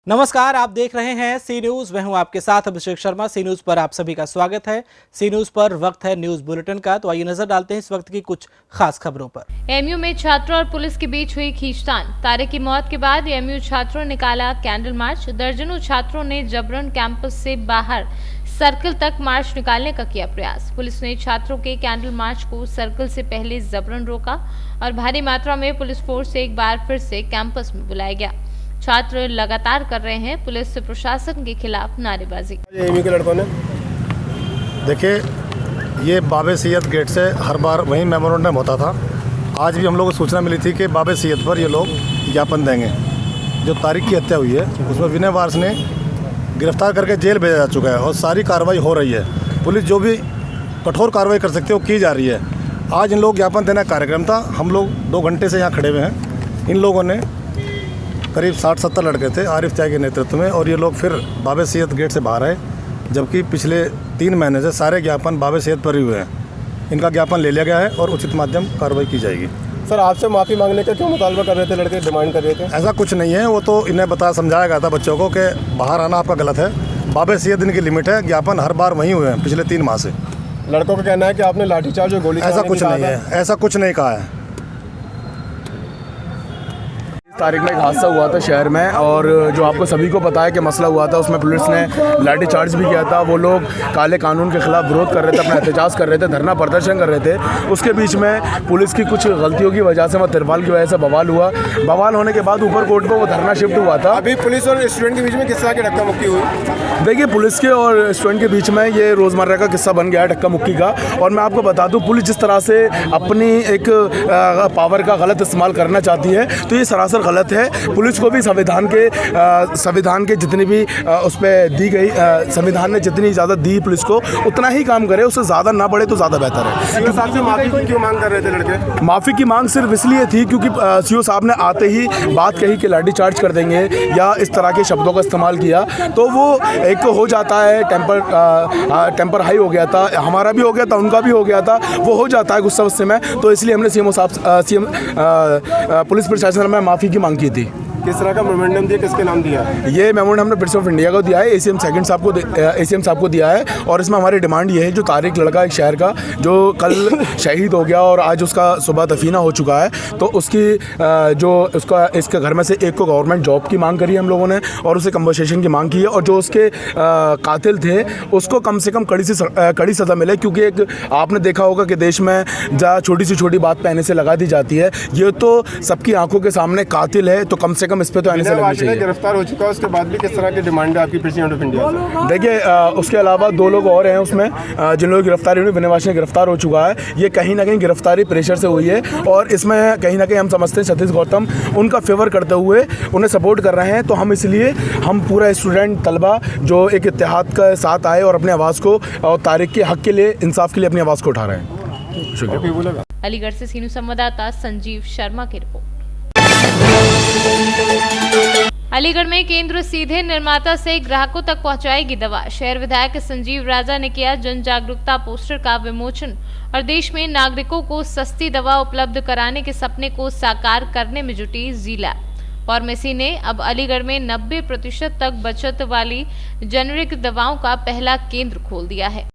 नमस्कार, आप देख रहे हैं सी न्यूज। मैं हूं आपके साथ अभिषेक शर्मा। सी न्यूज पर आप सभी का स्वागत है। सी न्यूज पर वक्त है न्यूज बुलेटिन का, तो आइए नजर डालते हैं इस वक्त की कुछ खास खबरों पर। एमयू में छात्रों और पुलिस के बीच हुई खींचतान। तारिक की मौत के बाद एमयू छात्रों ने निकाला कैंडल मार्च। दर्जनों छात्रों ने जबरन कैंपस से बाहर सर्कल तक मार्च निकालने का किया प्रयास। पुलिस ने छात्रों के कैंडल मार्च को सर्कल से पहले जबरन रोका और भारी मात्रा में पुलिस फोर्स से एक बार फिर से कैंपस में बुलाया गया। छात्र लगातार कर रहे हैं पुलिस से प्रशासन के खिलाफ नारेबाजी। एमयू के लड़कों ने देखिए, ये बाबे सैयद गेट से हर बार वहीं मेमोरेंडम होता था। आज भी हम लोगों को सूचना मिली थी कि बाबे सैयद पर ये लोग ज्ञापन देंगे। जो तारिक की हत्या हुई है उसमें विनय वारस ने गिरफ्तार करके जेल भेजा जा चुका है और सारी कार्रवाई हो रही है। पुलिस जो भी कठोर कार्रवाई कर सकती है वो की जा रही है। आज इन लोग ज्ञापन देने का कार्यक्रम था। हम लोग 2 घंटे से यहाँ खड़े हुए हैं। इन लोगों ने करीब 60-70 लड़के थे आरिफ त्यागी के नेतृत्व में, और ये लोग फिर बाबे सैयद गेट से बाहर आए, जबकि पिछले 3 महीने से सारे ज्ञापन बाबे सैयद पर ही हुए हैं। इनका ज्ञापन ले लिया गया है और उचित माध्यम कार्रवाई की जाएगी। सर, आपसे माफ़ी मांगने का क्यों मुतालबा कर रहे थे लड़के, डिमांड कर रहे थे? ऐसा कुछ नहीं है, वो तो इन्हें समझाया गया था बच्चों को कि बाहर आना आपका गलत है। बाबे सैयद इनकी लिमिट है। ज्ञापन हर बार वहीं हुए हैं पिछले 3 माह से। लड़कों का कहना है कि आपने लाठीचार्ज और गोली ऐसा कुछ नहीं है, ऐसा कुछ नहीं कहा है। तारीख में एक हादसा हुआ था शहर में, और जो आपको सभी को पता है कि मसला हुआ था, उसमें पुलिस ने लाठी चार्ज भी किया था। वो लोग काले कानून के खिलाफ विरोध कर रहे थे, अपना एहतजाज कर रहे थे, धरना प्रदर्शन कर रहे थे। उसके बीच में पुलिस की कुछ गलतियों की वजह से, तिरपाल की वजह से बवाल हुआ। बवाल होने के बाद ऊपर कोर्ट को वो धरना शिफ्ट हुआ था। अभी पुलिस और स्टूडेंट के बीच में किस तरह की धक्का मुक्की हुई? देखिए, पुलिस के और स्टूडेंट के बीच में ये रोज़मर्रा का किस्सा बन गया है धक्का मुक्की का। और मैं आपको बता दूं, पुलिस जिस तरह से अपनी एक पावर का गलत इस्तेमाल करना चाहती है, तो ये सरासर गलत है। पुलिस को भी संविधान के जितनी भी उस पर दी गई, संविधान ने जितनी इजाज़त दी पुलिस को, उतना ही काम करे, उससे ज़्यादा ना बढ़े तो ज़्यादा बेहतर है। सीओ साहब से माफ़ी क्यों मांग कर रहे थे लड़के? माफ़ी की मांग सिर्फ इसलिए थी क्योंकि सीओ साहब ने आते ही बात कही कि लाठी चार्ज कर देंगे या इस तरह के शब्दों का इस्तेमाल किया, तो वो एक हो जाता है, टेम्पर हाई हो गया था, हमारा भी हो गया था, उनका भी हो गया था, वो हो जाता है गुस्सा वुस्से में। तो इसलिए हमने सीएम पुलिस प्रशासन में माफ़ी की मांग की थी। किस तरह का मेमोरेंडम दिया, किसके नाम दिया है? ये मेमोरेंडम हमने प्रेसिडेंट ऑफ इंडिया को दिया है, एसीएम साहब को दिया है। और इसमें हमारी डिमांड ये है, जो तारिक लड़का एक शहर का जो कल शहीद हो गया और आज उसका सुबह दफीना हो चुका है, तो उसकी जो इसके घर में से एक को गवर्नमेंट जॉब की मांग करी है हम लोगों ने, और उसे कंपनसेशन की मांग की है। और जो उसके कातिल थे उसको कम से कम कड़ी सज़ा मिले, क्योंकि एक आपने देखा होगा कि देश में जहाँ छोटी से छोटी बात पे आने से लगा दी जाती है। ये तो सबकी आंखों के सामने कातिल है, तो कम से कम इस पे तो आने से लगनी चाहिए। गिरफ्तार हो चुका है, उसके बाद भी किस तरह की डिमांड है आपकी प्रेसिडेंट ऑफ इंडिया से? देखिए, उसके अलावा 2 लोग और हैं उसमें, जिन लोगों की गिरफ्तारी हुई। विनय वारस गिरफ्तार हो चुका है। ये कहीं ना कहीं गिरफ्तारी प्रेशर से हुई है, और इसमें कहीं ना कहीं हम समझते हैं सतीश गौतम उनका फेवर करते हुए उन्हें सपोर्ट कर रहे हैं। तो हम इसलिए पूरा स्टूडेंट तलबा जो एक इत्तेहाद के साथ आए और अपनी आवाज़ को और तारिक के हक के लिए, इंसाफ के लिए अपनी आवाज़ को उठा रहे हैं। शुक्रिया। अलीगढ़ से सी न्यूज संवाददाता संजीव शर्मा की रिपोर्ट। अलीगढ़ में केंद्र सीधे निर्माता से ग्राहकों तक पहुंचाएगी दवा। शहर विधायक संजीव राजा ने किया जन जागरूकता पोस्टर का विमोचन और देश में नागरिकों को सस्ती दवा उपलब्ध कराने के सपने को साकार करने में जुटी ज़िला फार्मेसी ने अब अलीगढ़ में 90% तक बचत वाली जेनेरिक दवाओं का पहला केंद्र खोल दिया है।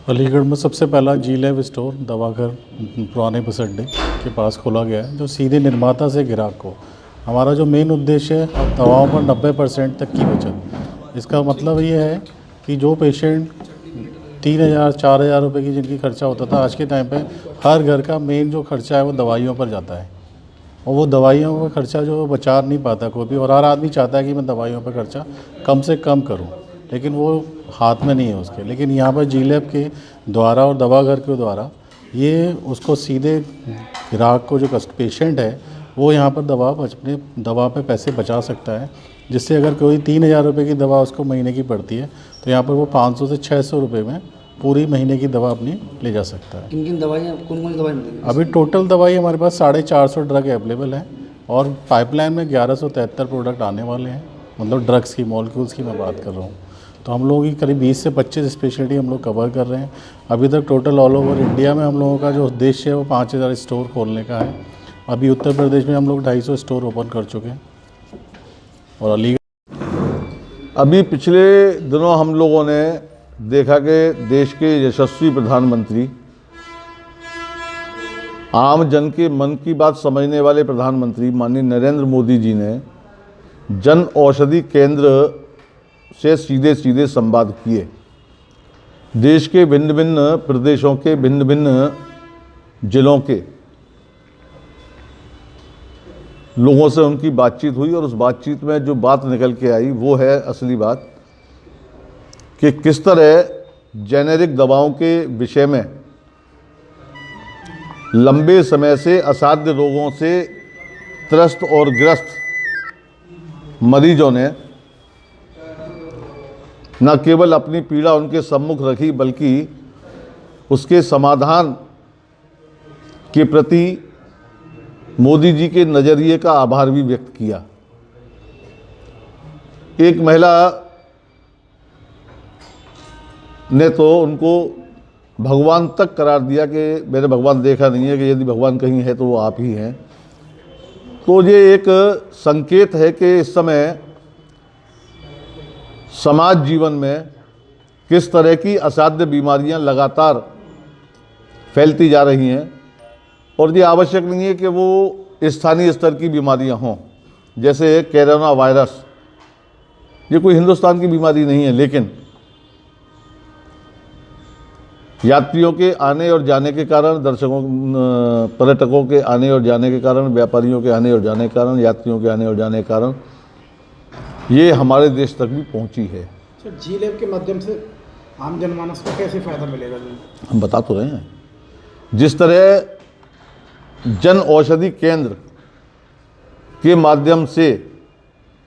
अलीगढ़ में सबसे पहला जी-लैब स्टोर दवाघर पुराने बस अड्डे के पास खोला गया है, जो सीधे निर्माता से ग्राहक को। हमारा जो मेन उद्देश्य है, अब दवाओं पर 90% तक की बचत। इसका मतलब ये है कि जो पेशेंट 3,000-4,000 रुपये की जिनकी खर्चा होता था, आज के टाइम पे हर घर का मेन जो खर्चा है वो दवाइयों पर जाता है, और वो दवाइयों का खर्चा जो बचा नहीं पाता कोई भी। और हर आदमी चाहता है कि मैं दवाइयों पर खर्चा कम से कम करूं, लेकिन वो हाथ में नहीं है उसके। लेकिन यहाँ पर जी-लैब के द्वारा और दवाघर के द्वारा ये उसको सीधे ग्राहक को, जो पेशेंट है, वो यहाँ पर अपने दवा पे पैसे बचा सकता है, जिससे अगर कोई 3,000 रुपये की दवा उसको महीने की पड़ती है, तो यहाँ पर वो 500 से 600 रुपये में पूरी महीने की दवा अपनी ले जा सकता है। किन दवाइयाँ, कौन दवाई मिलेगी? अभी टोटल दवाई हमारे पास 450 ड्रग अवेलेबल है, और पाइपलाइन में 1173 प्रोडक्ट आने वाले हैं। मतलब ड्रग्स की, मॉलिक्यूल्स की मैं बात कर रहा हूँ। तो हम लोगों की करीब 20 से 25 स्पेशलिटी हम लोग कवर कर रहे हैं। अभी तक टोटल ऑल ओवर इंडिया में हम लोगों का जो उद्देश्य है वो 5,000 स्टोर खोलने का है। अभी उत्तर प्रदेश में हम लोग 250 स्टोर ओपन कर चुके हैं और अलीगढ़ अभी पिछले दिनों हम लोगों ने देखा कि देश के यशस्वी प्रधानमंत्री, आम जन के मन की बात समझने वाले प्रधानमंत्री माननीय नरेंद्र मोदी जी ने जन औषधि केंद्र से सीधे सीधे संवाद किए। देश के भिन्न भिन्न प्रदेशों के भिन्न भिन्न जिलों के लोगों से उनकी बातचीत हुई और उस बातचीत में जो बात निकल के आई वो है असली बात कि किस तरह जेनेरिक दवाओं के विषय में लंबे समय से असाध्य रोगों से त्रस्त और ग्रस्त मरीजों ने न केवल अपनी पीड़ा उनके सम्मुख रखी बल्कि उसके समाधान के प्रति मोदी जी के नज़रिए का आभार भी व्यक्त किया। एक महिला ने तो उनको भगवान तक करार दिया कि मैंने भगवान देखा नहीं है, कि यदि भगवान कहीं है तो वो आप ही हैं। तो ये एक संकेत है कि इस समय समाज जीवन में किस तरह की असाध्य बीमारियां लगातार फैलती जा रही हैं और ये आवश्यक नहीं है कि वो स्थानीय स्तर की बीमारियां हों, जैसे कोरोना वायरस। ये कोई हिंदुस्तान की बीमारी नहीं है, लेकिन यात्रियों के आने और जाने के कारण, पर्यटकों के आने और जाने के कारण, व्यापारियों के आने और जाने के कारण, यात्रियों के आने और जाने के कारण ये हमारे देश तक भी पहुंची है। सर, जी लैब के माध्यम से आम जनमानस को कैसे फ़ायदा मिलेगा? हम बता तो रहे हैं, जिस तरह जन औषधि केंद्र के माध्यम से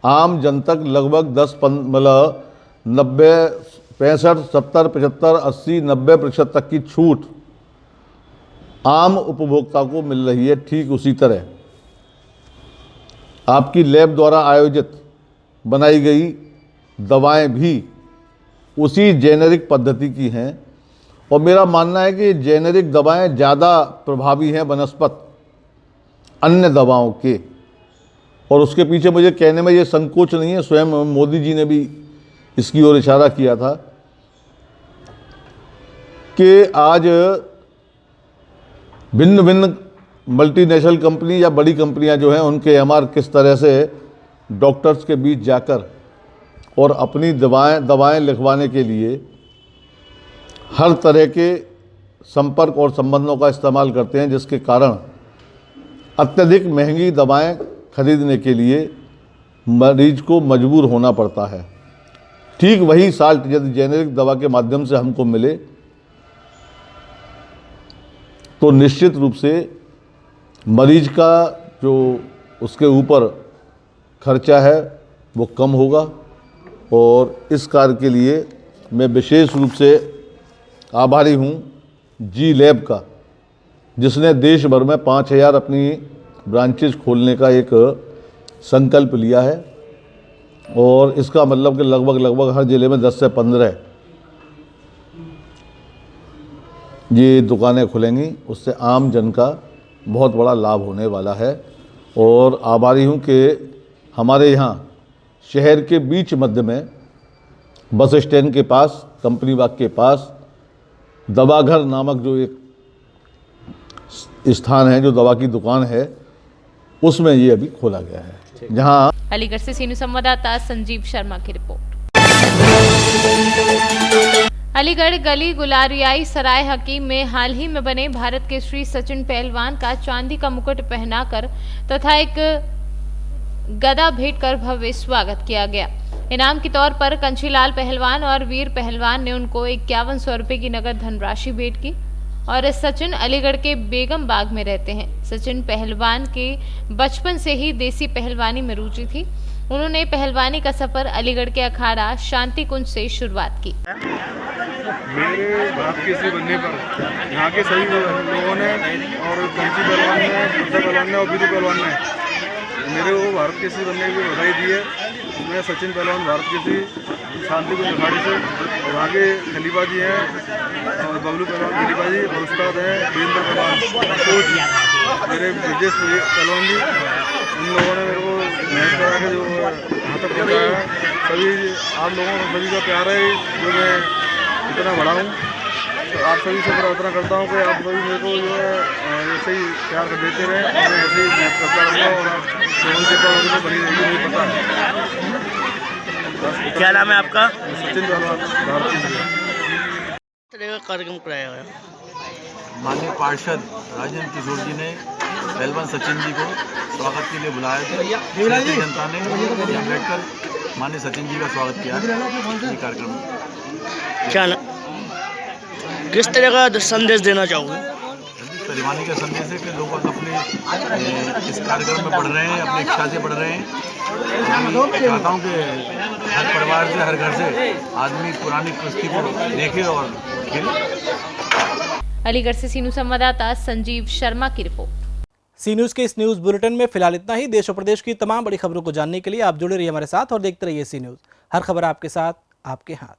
आम जन तक लगभग 90, 65, 70, 75, 80, 90% तक की छूट आम उपभोक्ता को मिल रही है, ठीक उसी तरह आपकी लैब द्वारा आयोजित बनाई गई दवाएं भी उसी जेनेरिक पद्धति की हैं। और मेरा मानना है कि जेनेरिक दवाएं ज़्यादा प्रभावी हैं बनस्पत अन्य दवाओं के, और उसके पीछे मुझे कहने में ये संकोच नहीं है, स्वयं मोदी जी ने भी इसकी ओर इशारा किया था कि आज भिन्न भिन्न मल्टीनेशनल कंपनी या बड़ी कंपनियां जो हैं उनके एमआर किस तरह से डॉक्टर्स के बीच जाकर और अपनी दवाएं लिखवाने के लिए हर तरह के संपर्क और संबंधों का इस्तेमाल करते हैं, जिसके कारण अत्यधिक महंगी दवाएं खरीदने के लिए मरीज को मजबूर होना पड़ता है। ठीक वही साल्ट यदि जेनेरिक दवा के माध्यम से हमको मिले तो निश्चित रूप से मरीज का जो उसके ऊपर खर्चा है वो कम होगा। और इस कार्य के लिए मैं विशेष रूप से आभारी हूँ जी लैब का, जिसने देश भर में 5000 अपनी ब्रांचेज खोलने का एक संकल्प लिया है। और इसका मतलब कि लगभग हर ज़िले में 10 से 15 ये दुकानें खुलेंगी, उससे आम जन का बहुत बड़ा लाभ होने वाला है। और आभारी हूँ कि हमारे यहाँ शहर के बीच मध्य में बस स्टैंड के पास, कंपनी बाग के पास दवाघर नामक जो एक स्थान है, जो दवा की दुकान है, उसमें ये अभी खोला गया है। जहां अलीगढ़ से सीनियर संवाददाता संजीव शर्मा की रिपोर्ट। अलीगढ़ गली गुलारियाई सराय हकीम में हाल ही में बने भारत के श्री सचिन पहलवान का चांदी का मुकुट पहनाकर तथा एक गदा भेंट कर भव्य स्वागत किया गया। इनाम के तौर पर कंचीलाल पहलवान और वीर पहलवान ने उनको 5100 रुपये की नगद धनराशि भेंट की। और सचिन अलीगढ़ के बेगम बाग में रहते हैं। सचिन पहलवान के बचपन से ही देसी पहलवानी में रुचि थी। उन्होंने पहलवानी का सफर अलीगढ़ के अखाड़ा शांति कुंज से शुरुआत की। मेरे बाप के से बनने पर यहाँ के सभी लोगों ने और कंची पहलवान ने, बुद्धा पहलवान ने और वीरू पहलवान ने मेरे को भारत केसरी बनने की बधाई दी है। मैं सचिन पहलवान भारत केसरी शांति कुंज अखाड़े से, और वहाँ के खलीफा जी हैं और बबलू पहलवान खलीफा जी और उस्ताद हैं वीरेंद्र पहलवान कोच मेरे विदेश पहलवान जी, उन लोगों ने मेरे को मेहनत करा के जो यहाँ तक पहुँचाया है। सभी आप लोगों का सभी का प्यार है जो मैं इतना बड़ा हूँ। तो आप सभी से प्रार्थना करता हूँ कि आप सभी मेरे को जो है ऐसे ही प्यार कर देते रहें और मैं ऐसे ही मेहनत करता रहूँगा और आप लोगों के पास मुझे बनी रहेगी, मुझे पता है। क्या नाम है आपका? सचिन पहलवान भारतीय तरह का कार्यक्रम कराया गया। माननीय पार्षद राजेंद्र किशोर जी ने पहलवान सचिन जी को स्वागत के लिए बुलाया था। भारतीय जनता ने यहाँ बैठकर माननीय सचिन जी का स्वागत किया ये कार्यक्रम में। क्या ना किस तरह का संदेश देना चाहोगे? पहलवानी का संदेश है कि लोग अपने इस कार्यक्रम में बढ़ रहे हैं, अपनी इच्छा से बढ़ रहे हैं। मैं चाहता हूँ कि हर परिवार से, हर घर से आदमी पुरानी कुश्ती को देखे और खेले। अलीगढ़ से सीनू संवाददाता संजीव शर्मा की रिपोर्ट। सी न्यूज़ के इस न्यूज़ बुलेटिन में फिलहाल इतना ही। देश और प्रदेश की तमाम बड़ी खबरों को जानने के लिए आप जुड़े रहिए हमारे साथ और देखते रहिए सी न्यूज़। हर खबर आपके साथ, आपके हाथ।